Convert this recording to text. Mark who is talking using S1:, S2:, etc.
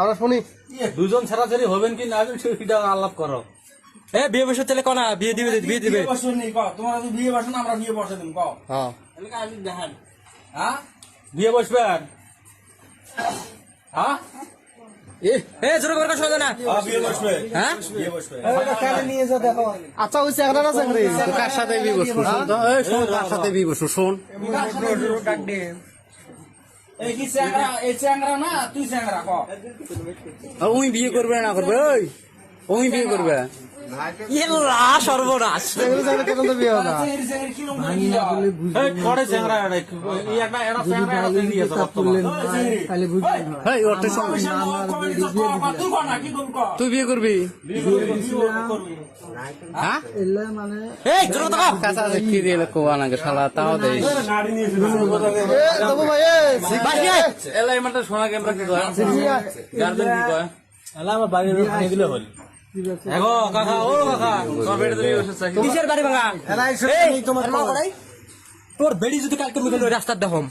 S1: আমরা শুনি
S2: দুজন ছাড়াছাড়ি হবেন কি না হবেন সেটা আলাপ করো।
S3: বিয়ে বসে তাহলে কনা বিয়ে দিবে বিয়ে দিবে
S4: বছর নেই কও তোমরা যদি বিয়ে বসো না আমরা বিয়ে বসে দিন কও
S3: হ্যাঁ
S4: আমি দেখান হ্যাঁ
S2: বিয়ে বসবেন? হ্যাঁ
S3: জোর করে শোনা না
S4: বিয়ে বসবে
S3: হ্যাঁ
S4: বিয়ে বসবে
S1: নিয়ে যা দেখো আচ্ছা ওই চ্যাংরা না চ্যাংরি
S3: কার সাথে বিয়ে বসবো শোন তো এই শোন কার সাথে বিয়ে বসবো শোন
S4: এই কি চ্যাংরা এই চ্যাংরা না তুই চ্যাংরা কও
S3: আর ওই বিয়ে করবে না করবে ওই ওই বিয়ে করবে ইল্লা সর্বনাশ
S1: চ্যাংরি চ্যাংরা কেন তো বিয়ে হবে না
S4: চ্যাংরি চ্যাংরি কি লম্বা কি যাও
S2: করে চ্যাংরা একটা এটা চ্যাংরা এটা তৈরি আছে বর্তমান।
S1: খালি বুঝলি
S3: এই ওর সমস্যা
S4: তুই কর না কি করবি কর
S3: তুই বিয়ে করবি হ্যাঁ
S1: এলে মানে
S3: এই জোর কথা কাঁচা দেখি দিলে কোয়া নাকি শালা তাও দেই
S1: এ তবু ভাই
S2: এলা এই মাত্র শোনা ক্যামেরা কি কয় গার্জেন কি কয় এলা আমার বাড়ির ভাঙে দিলে হল। এগো কাকা ও কাকা তোমার বেড়ে তুমি বসে
S3: কিসের বাড়ি ভাঙা
S1: এলাই
S3: তোর বেড়ি যদি কালকে রাস্তার দেখম